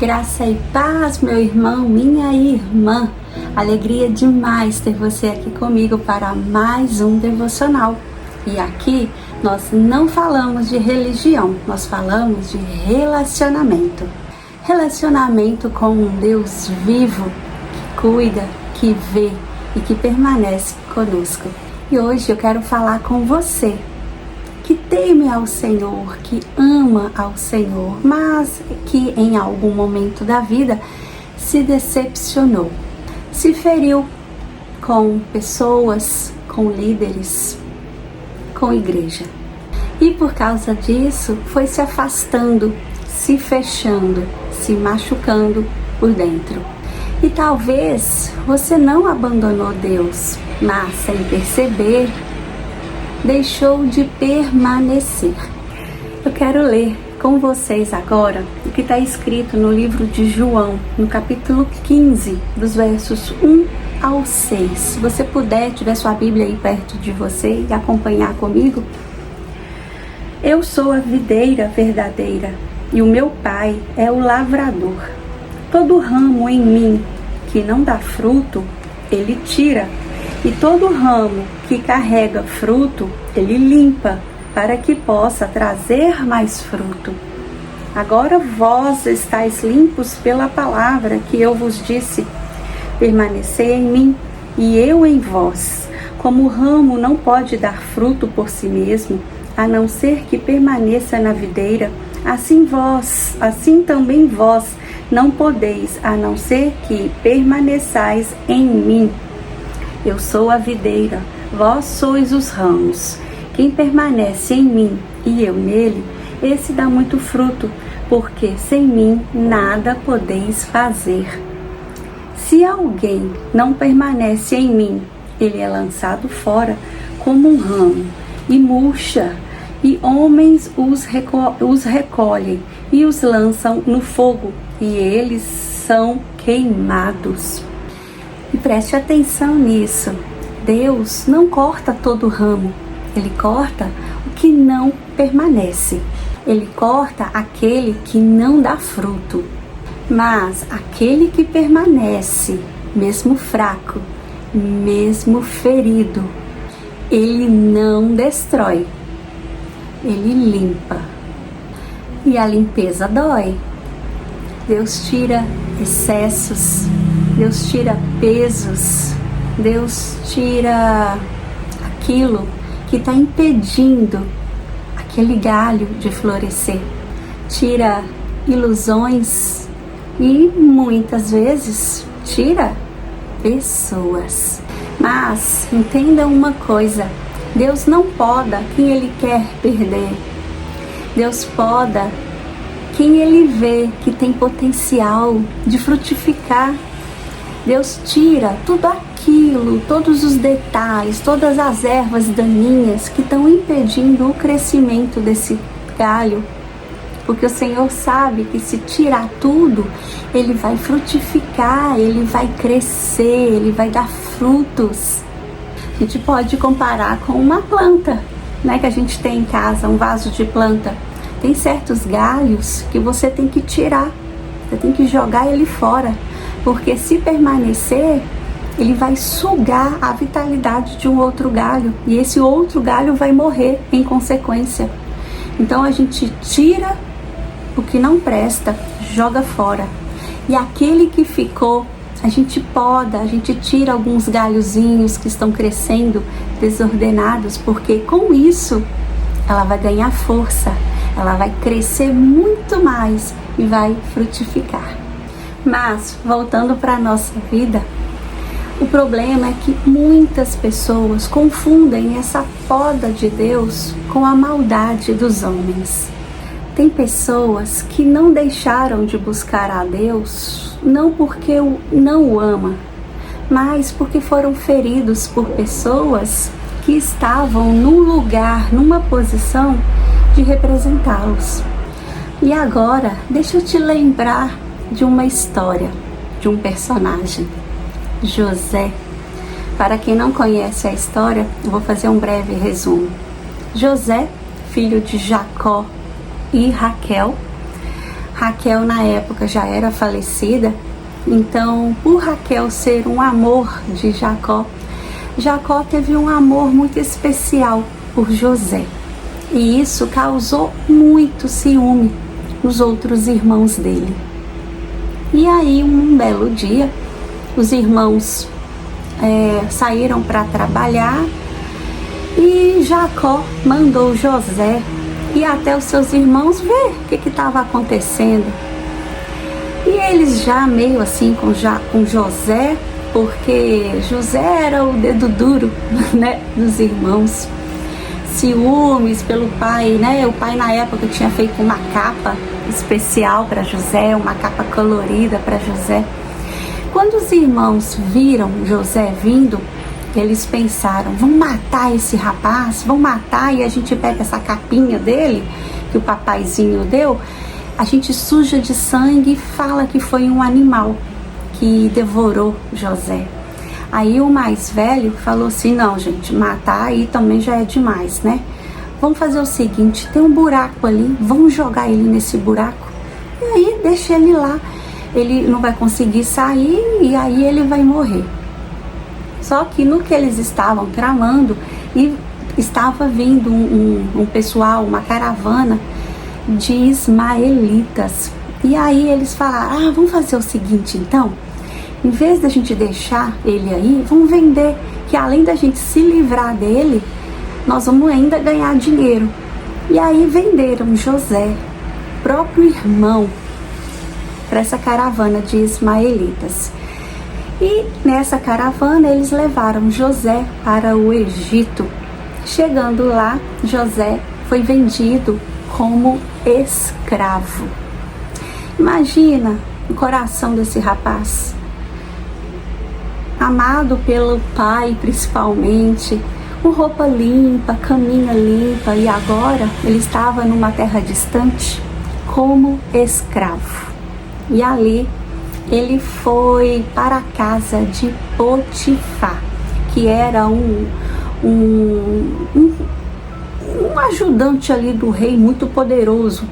Graça e paz, meu irmão, minha irmã. Alegria demais ter você aqui comigo para mais um devocional. E aqui nós não falamos de religião, nós falamos de relacionamento. Relacionamento com um Deus vivo, que cuida, que vê e que permanece conosco. E hoje eu quero falar com você que teme ao Senhor, que ama ao Senhor, mas que em algum momento da vida se decepcionou, se feriu com pessoas, com líderes, com igreja. E por causa disso foi se afastando, se fechando, se machucando por dentro. E talvez você não abandonou Deus, mas sem perceber, deixou de permanecer. Eu quero ler com vocês agora o que está escrito no livro de João, no capítulo 15, dos versos 1 ao 6. Se você puder, tiver sua Bíblia aí perto de você e acompanhar comigo. Eu sou a videira verdadeira e o meu Pai é o lavrador. Todo ramo em mim que não dá fruto, ele tira. E todo ramo que carrega fruto, ele limpa, para que possa trazer mais fruto. Agora vós estáis limpos pela palavra que eu vos disse. Permanecei em mim, e eu em vós. Como o ramo não pode dar fruto por si mesmo, a não ser que permaneça na videira, assim também vós não podeis, a não ser que permaneçais em mim. Eu sou a videira, vós sois os ramos. Quem permanece em mim e eu nele, esse dá muito fruto, porque sem mim nada podeis fazer. Se alguém não permanece em mim, ele é lançado fora como um ramo e murcha, e homens os recolhem e os lançam no fogo, e eles são queimados. E preste atenção nisso. Deus não corta todo ramo. Ele corta o que não permanece. Ele corta aquele que não dá fruto. Mas aquele que permanece, mesmo fraco, mesmo ferido, ele não destrói. Ele limpa. E a limpeza dói. Deus tira excessos. Deus tira pesos, Deus tira aquilo que está impedindo aquele galho de florescer, tira ilusões e muitas vezes tira pessoas. Mas entenda uma coisa, Deus não poda quem Ele quer perder, Deus poda quem Ele vê que tem potencial de frutificar. Deus tira tudo aquilo, todos os detalhes, todas as ervas daninhas que estão impedindo o crescimento desse galho. Porque o Senhor sabe que se tirar tudo, ele vai frutificar, ele vai crescer, ele vai dar frutos. A gente pode comparar com uma planta, né, que a gente tem em casa, um vaso de planta. Tem certos galhos que você tem que tirar, você tem que jogar ele fora. Porque se permanecer, ele vai sugar a vitalidade de um outro galho. E esse outro galho vai morrer em consequência. Então a gente tira o que não presta, joga fora. E aquele que ficou, a gente poda, a gente tira alguns galhozinhos que estão crescendo desordenados. Porque com isso, ela vai ganhar força. Ela vai crescer muito mais e vai frutificar. Mas, voltando para a nossa vida, o problema é que muitas pessoas confundem essa poda de Deus com a maldade dos homens. Tem pessoas que não deixaram de buscar a Deus, não porque não o ama, mas porque foram feridos por pessoas que estavam num lugar, numa posição de representá-los. E agora, deixa eu te lembrar de uma história, de um personagem, José. Para quem não conhece a história, eu vou fazer um breve resumo. José, filho de Jacó e Raquel. Raquel na época já era falecida, então por Raquel ser um amor de Jacó, Jacó teve um amor muito especial por José. E isso causou muito ciúme nos outros irmãos dele. E aí, um belo dia, os irmãos saíram para trabalhar e Jacó mandou José ir até os seus irmãos ver o que estava acontecendo. E eles já meio assim com José, porque José era o dedo duro, né, dos irmãos. Ciúmes pelo pai, né? O pai na época tinha feito uma capa especial para José, uma capa colorida para José. Quando os irmãos viram José vindo, eles pensaram: vamos matar esse rapaz, vamos matar, e a gente pega essa capinha dele que o papaizinho deu, a gente suja de sangue e fala que foi um animal que devorou José. Aí o mais velho falou assim: não, gente, matar aí também já é demais, né? Vamos fazer o seguinte, tem um buraco ali, vamos jogar ele nesse buraco e aí deixa ele lá, ele não vai conseguir sair e aí ele vai morrer. Só que no que eles estavam tramando, e estava vindo um pessoal, uma caravana de ismaelitas. E aí eles falaram: vamos fazer o seguinte então, em vez da gente deixar ele aí, vamos vender, que além da gente se livrar dele, nós vamos ainda ganhar dinheiro. E aí venderam José, próprio irmão, para essa caravana de ismaelitas. E nessa caravana eles levaram José para o Egito. Chegando lá, José foi vendido como escravo. Imagina o coração desse rapaz, amado pelo pai principalmente, com roupa limpa, caminha limpa, e agora ele estava numa terra distante como escravo. E ali ele foi para a casa de Potifar, que era um ajudante ali do rei muito poderoso.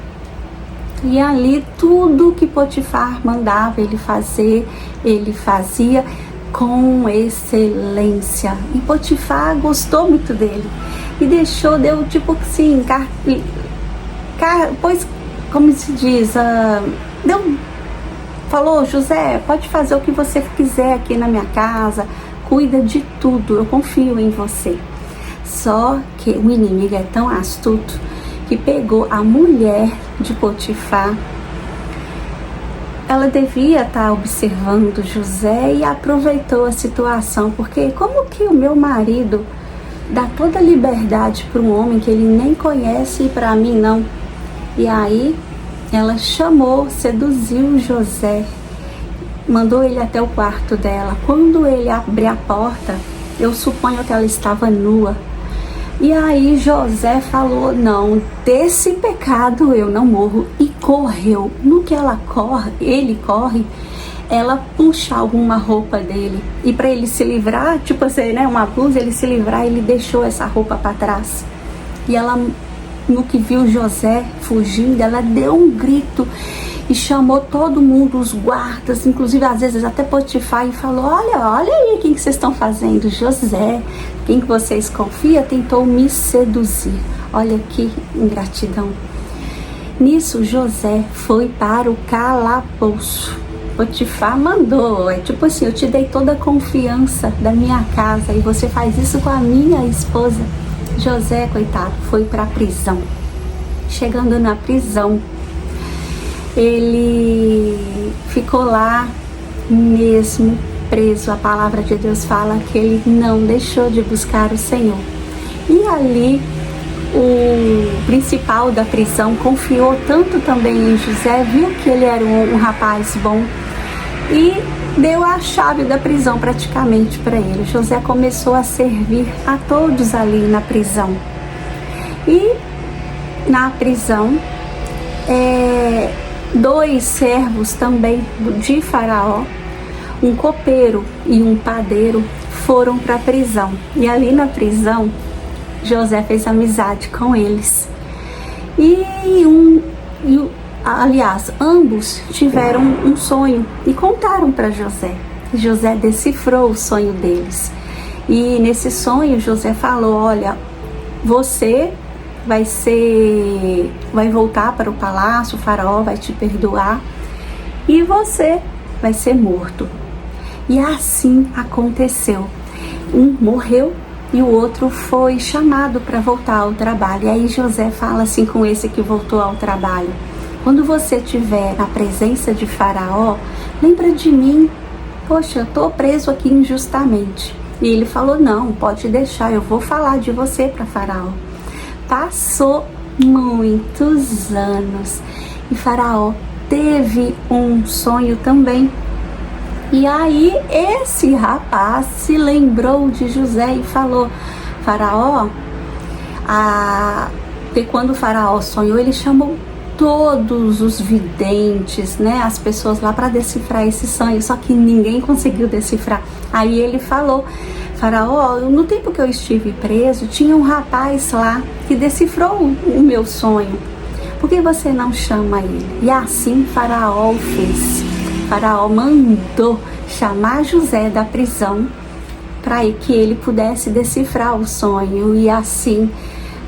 E ali tudo que Potifar mandava ele fazer, ele fazia com excelência. E Potifar gostou muito dele e deu tipo assim, pois, como se diz, falou: José, pode fazer o que você quiser aqui na minha casa, cuida de tudo, eu confio em você. Só que o inimigo é tão astuto que pegou a mulher de Potifar. Ela devia estar observando José e aproveitou a situação, porque como que o meu marido dá toda a liberdade para um homem que ele nem conhece e para mim não? E aí ela chamou, seduziu José, mandou ele até o quarto dela. Quando ele abriu a porta, eu suponho que ela estava nua. E aí José falou: não, desse pecado eu não morro, e correu. No que ele corre, ela puxa alguma roupa dele, e para ele se livrar, tipo assim, né, uma blusa, ele se livrar, ele deixou essa roupa para trás. E ela, no que viu José fugindo, ela deu um grito e chamou todo mundo, os guardas, inclusive às vezes até Potifar, e falou: olha aí quem que vocês estão fazendo. José, quem que vocês confiam, tentou me seduzir. Olha que ingratidão. Nisso José foi para o calabouço. Potifar mandou, tipo assim: eu te dei toda a confiança da minha casa e você faz isso com a minha esposa. José, coitado, foi para a prisão. Chegando na prisão, ele ficou lá mesmo preso. A palavra de Deus fala que ele não deixou de buscar o Senhor. E ali o principal da prisão confiou tanto também em José, viu que ele era um rapaz bom e deu a chave da prisão praticamente para ele. José começou a servir a todos ali na prisão. E na prisão, dois servos também de Faraó, um copeiro e um padeiro, foram para a prisão. E ali na prisão, José fez amizade com eles. E aliás, ambos tiveram um sonho e contaram para José. José decifrou o sonho deles. E nesse sonho José falou: olha, você vai voltar para o palácio, o faraó vai te perdoar e você vai ser morto. E assim aconteceu. Um morreu e o outro foi chamado para voltar ao trabalho. E aí José fala assim com esse que voltou ao trabalho: quando você estiver na presença de Faraó, lembra de mim. Poxa, eu estou preso aqui injustamente. E ele falou: não, pode deixar, eu vou falar de você para Faraó. Passou muitos anos e Faraó teve um sonho também. E aí esse rapaz se lembrou de José e falou: Faraó, porque quando o Faraó sonhou, ele chamou todos os videntes, né, as pessoas lá para decifrar esse sonho, só que ninguém conseguiu decifrar. Aí ele falou: Faraó, no tempo que eu estive preso, tinha um rapaz lá que decifrou o meu sonho. Por que você não chama ele? E assim Faraó fez. Faraó mandou chamar José da prisão para que ele pudesse decifrar o sonho. E assim,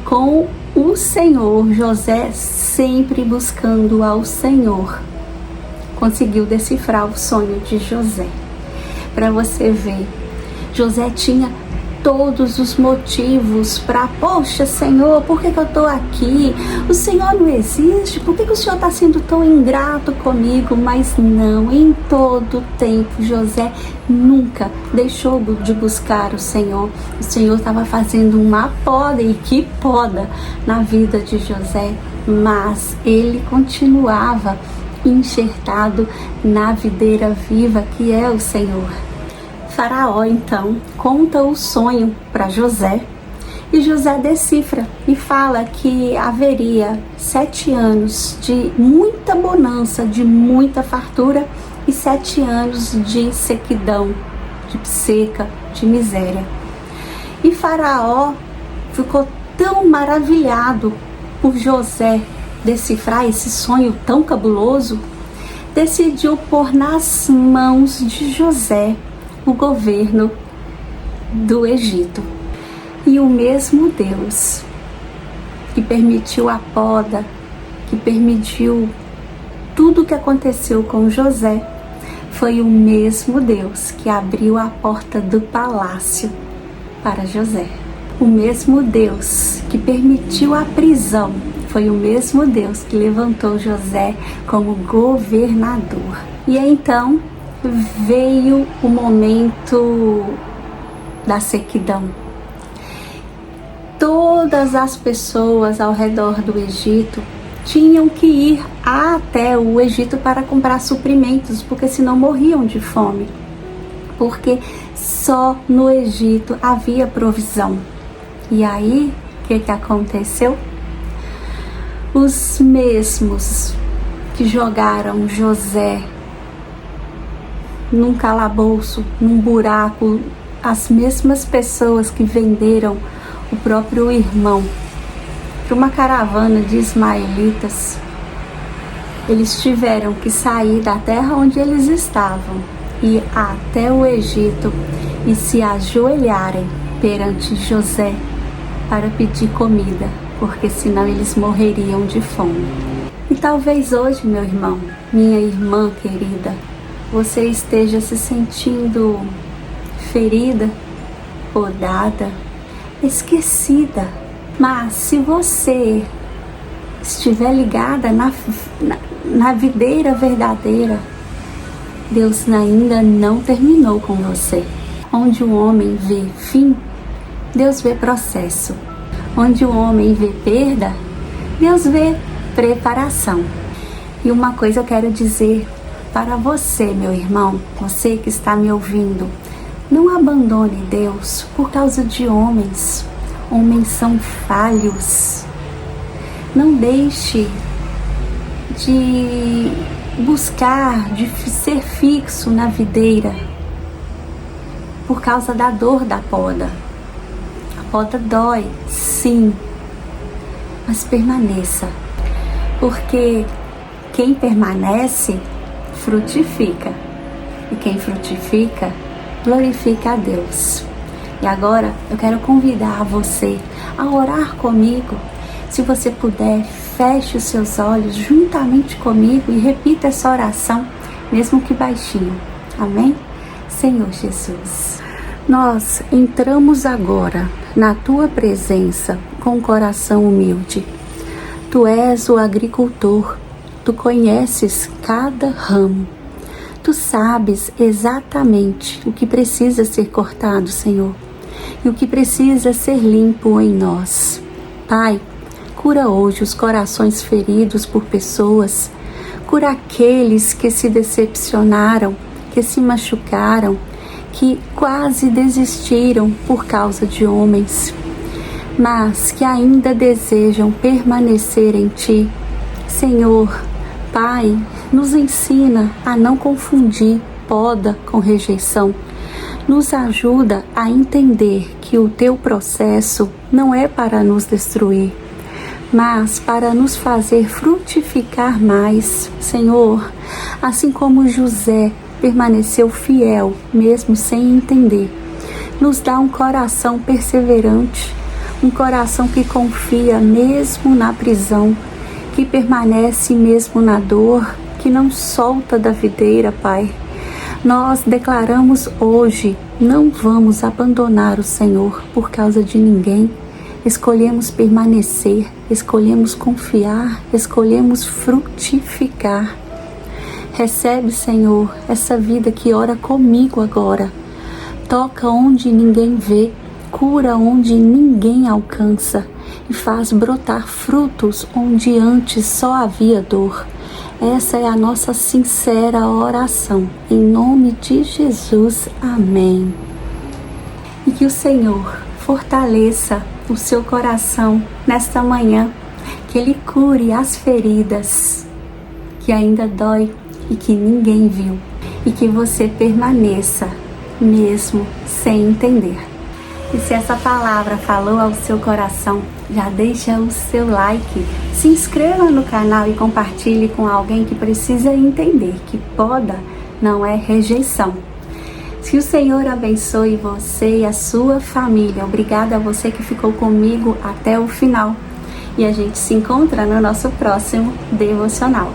com o Senhor, José sempre buscando ao Senhor, conseguiu decifrar o sonho de José. Para você ver, José tinha todos os motivos para: poxa, Senhor, por que eu estou aqui? O Senhor não existe? Por que o Senhor está sendo tão ingrato comigo? Mas não, em todo tempo José nunca deixou de buscar o Senhor. O Senhor estava fazendo uma poda, e que poda, na vida de José, mas ele continuava enxertado na videira viva que é o Senhor. Faraó então conta o sonho para José e José decifra e fala que haveria 7 anos de muita bonança, de muita fartura, e 7 anos de sequidão, de seca, de miséria. E Faraó ficou tão maravilhado por José decifrar esse sonho tão cabuloso, decidiu pôr nas mãos de José o governo do Egito. E o mesmo Deus que permitiu a poda, que permitiu tudo o que aconteceu com José, foi o mesmo Deus que abriu a porta do palácio para José. O mesmo Deus que permitiu a prisão foi o mesmo Deus que levantou José como governador. E então veio o momento da sequidão. Todas as pessoas ao redor do Egito tinham que ir até o Egito para comprar suprimentos, porque senão morriam de fome. Porque só no Egito havia provisão. E aí, o que aconteceu? Os mesmos que jogaram José num calabouço, num buraco, as mesmas pessoas que venderam o próprio irmão para uma caravana de ismaelitas, eles tiveram que sair da terra onde eles estavam, ir até o Egito e se ajoelharem perante José para pedir comida, porque senão eles morreriam de fome. E talvez hoje, meu irmão, minha irmã querida, você esteja se sentindo ferida, podada, esquecida. Mas se você estiver ligada na videira verdadeira, Deus ainda não terminou com você. Onde o homem vê fim, Deus vê processo. Onde o homem vê perda, Deus vê preparação. E uma coisa eu quero dizer para você, meu irmão, você que está me ouvindo: não abandone Deus por causa de homens. Homens são falhos. Não deixe de buscar, de ser fixo na videira por causa da dor da poda. A poda dói, sim, mas permaneça, porque Quem permanece, frutifica. E quem frutifica, glorifica a Deus. E agora eu quero convidar você a orar comigo. Se você puder, feche os seus olhos juntamente comigo e repita essa oração, mesmo que baixinho. Amém? Senhor Jesus, nós entramos agora na Tua presença com um coração humilde. Tu és o agricultor, Tu conheces cada ramo. Tu sabes exatamente o que precisa ser cortado, Senhor, e o que precisa ser limpo em nós. Pai, cura hoje os corações feridos por pessoas, cura aqueles que se decepcionaram, que se machucaram, que quase desistiram por causa de homens, mas que ainda desejam permanecer em Ti. Senhor, Pai, nos ensina a não confundir poda com rejeição. Nos ajuda a entender que o Teu processo não é para nos destruir, mas para nos fazer frutificar mais. Senhor, assim como José permaneceu fiel, mesmo sem entender, nos dá um coração perseverante, um coração que confia mesmo na prisão, que permanece mesmo na dor, que não solta da videira, Pai. Nós declaramos hoje, não vamos abandonar o Senhor por causa de ninguém. Escolhemos permanecer, escolhemos confiar, escolhemos frutificar. Recebe, Senhor, essa vida que ora comigo agora. Toca onde ninguém vê, cura onde ninguém alcança e faz brotar frutos onde antes só havia dor. Essa é a nossa sincera oração. Em nome de Jesus, amém. E que o Senhor fortaleça o seu coração nesta manhã, que Ele cure as feridas que ainda dói e que ninguém viu, e que você permaneça mesmo sem entender. E se essa palavra falou ao seu coração, já deixa o seu like, se inscreva no canal e compartilhe com alguém que precisa entender que poda não é rejeição. Que o Senhor abençoe você e a sua família. Obrigada a você que ficou comigo até o final. E a gente se encontra no nosso próximo devocional.